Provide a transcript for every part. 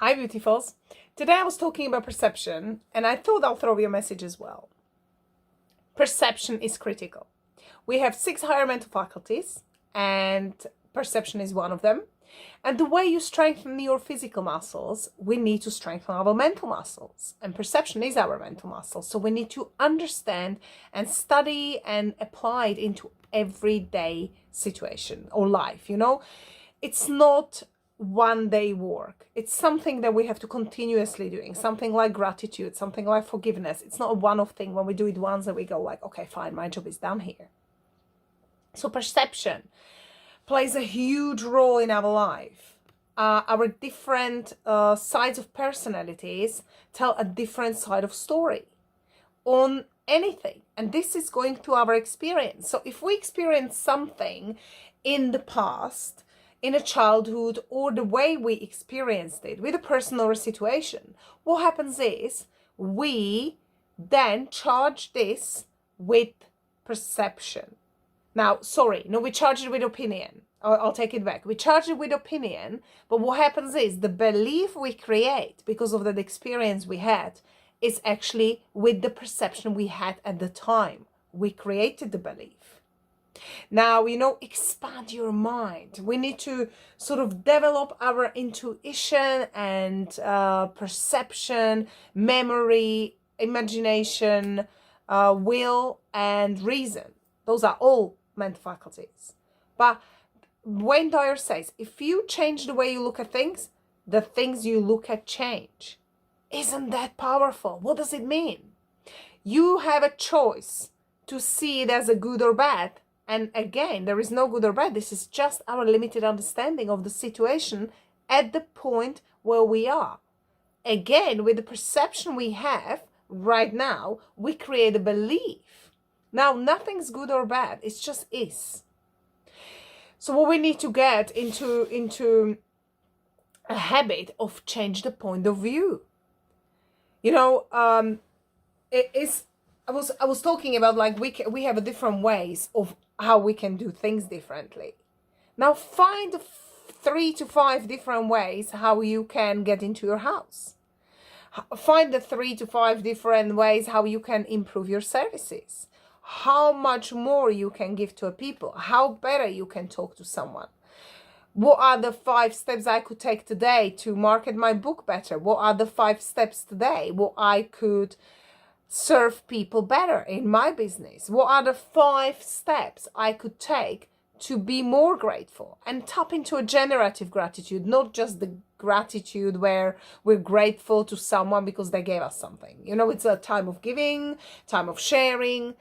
Hi, beautifuls. Today I was talking about perception, and I thought I'll throw you a message as well. Perception is critical. We have 6 higher mental faculties, and perception is one of them. And the way you strengthen your physical muscles, we need to strengthen our mental muscles. And perception is our mental muscle. So we need to understand and study and apply it into everyday situation or life. It's not one day work. It's something that we have to continuously doing, something like gratitude, something like forgiveness. It's not a one-off thing. When we do it once and we go like, okay, fine, my job is done here. So perception plays a huge role in our life. Our different sides of personalities tell a different side of story on anything. And this is going through our experience. So if we experience something in the past, in a childhood, or the way we experienced it with a person or a situation, what happens is we then charge this with perception. Now, we charge it with opinion. I'll take it back. We charge it with opinion, but what happens is the belief we create because of that experience we had is actually with the perception we had at the time. We created the belief. Now, expand your mind. We need to sort of develop our intuition and perception, memory, imagination, will, and reason. Those are all mental faculties. But when Dyer says, if you change the way you look at things, the things you look at change. Isn't that powerful? What does it mean? You have a choice to see it as a good or bad. And again, there is no good or bad. This is just our limited understanding of the situation at the point where we are. Again, with the perception we have right now, we create a belief. Now, nothing's good or bad. It just is. So what we need to get into a habit of change the point of view. I was talking about like we have a different ways of how we can do things differently. Now find 3 to 5 different ways how you can get into your house. Find the 3 to 5 different ways how you can improve your services. How much more you can give to a people. How better you can talk to someone. What are the 5 steps I could take today to market my book better? What are the 5 steps today? What I could serve people better in my business? What are the 5 steps I could take to be more grateful and tap into a generative gratitude, not just the gratitude where we're grateful to someone because they gave us something. It's a time of giving, time of sharing,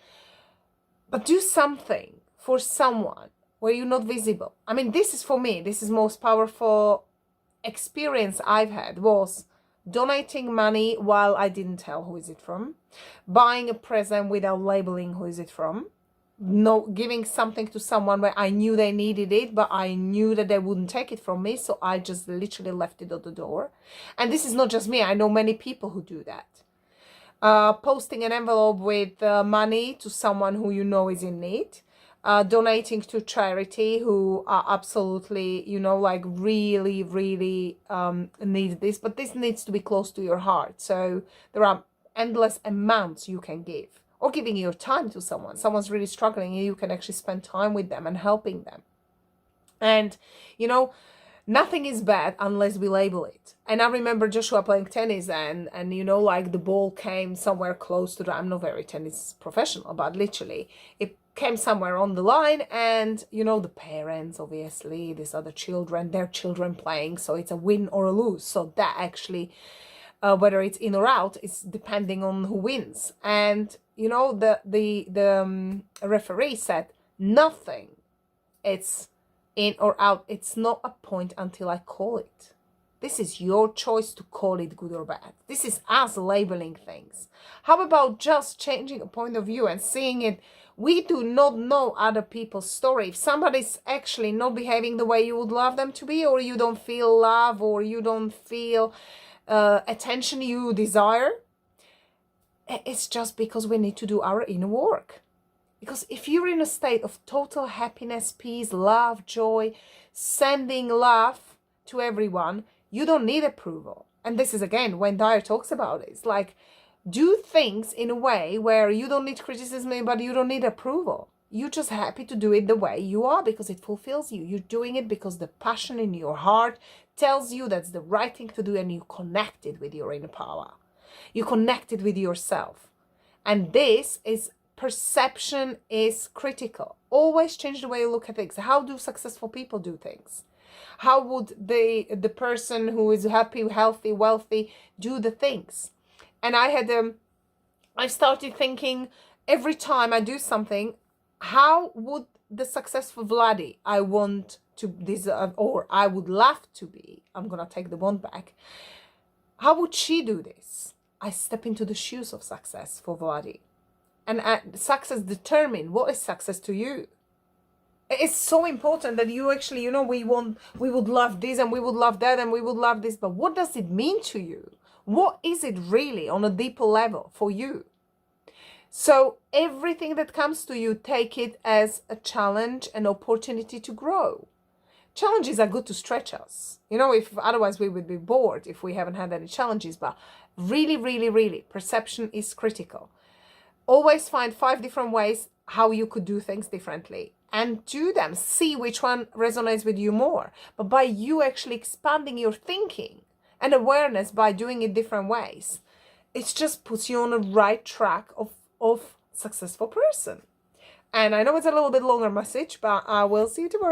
but do something for someone where you're not visible. I mean, this is for me, this is most powerful experience I've had was donating money while I didn't tell who is it from, buying a present without labeling who is it from, giving something to someone where I knew they needed it, but I knew that they wouldn't take it from me, so I just literally left it at the door. And this is not just me, I know many people who do that. Posting an envelope with money to someone who you know is in need. Donating to charity who are absolutely, really, really need this. But this needs to be close to your heart. So there are endless amounts you can give. Or giving your time to someone. Someone's really struggling and you can actually spend time with them and helping them. And, nothing is bad unless we label it. And I remember Joshua playing tennis and the ball came somewhere close to I'm not very tennis professional, but literally it came somewhere on the line and, the parents, obviously, these other children, their children playing. So it's a win or a lose. So that actually, whether it's in or out, is depending on who wins. And, the referee said, nothing, it's in or out. It's not a point until I call it. This is your choice to call it good or bad. This is us labeling things. How about just changing a point of view and seeing it? We do not know other people's story. If somebody's actually not behaving the way you would love them to be, or you don't feel love, or you don't feel attention you desire, it's just because we need to do our inner work. Because if you're in a state of total happiness, peace, love, joy, sending love to everyone, you don't need approval. And this is again when Dyer talks about it. It's like, do things in a way where you don't need criticism, but you don't need approval. You're just happy to do it the way you are because it fulfills you. You're doing it because the passion in your heart tells you that's the right thing to do, and you connected with your inner power. You connected with yourself. And this is, perception is critical. Always change the way you look at things. How do successful people do things? How would the person who is happy, healthy, wealthy do the things? And I started thinking, every time I do something, how would the successful Vladi I want to deserve, or I would love to be, I'm gonna take the one back, how would she do this? I step into the shoes of success for Vladi. And success determine what is success to you. It's so important that you actually, we would love this and we would love that and we would love this, but what does it mean to you? What is it really on a deeper level for you? So everything that comes to you, take it as a challenge, an opportunity to grow. Challenges are good to stretch us. If otherwise we would be bored if we haven't had any challenges. But really, really, really, perception is critical. Always find 5 different ways how you could do things differently and do them. See which one resonates with you more. But by you actually expanding your thinking and awareness by doing it different ways, it just puts you on the right track of successful person. And I know it's a little bit longer message, but I will see you tomorrow.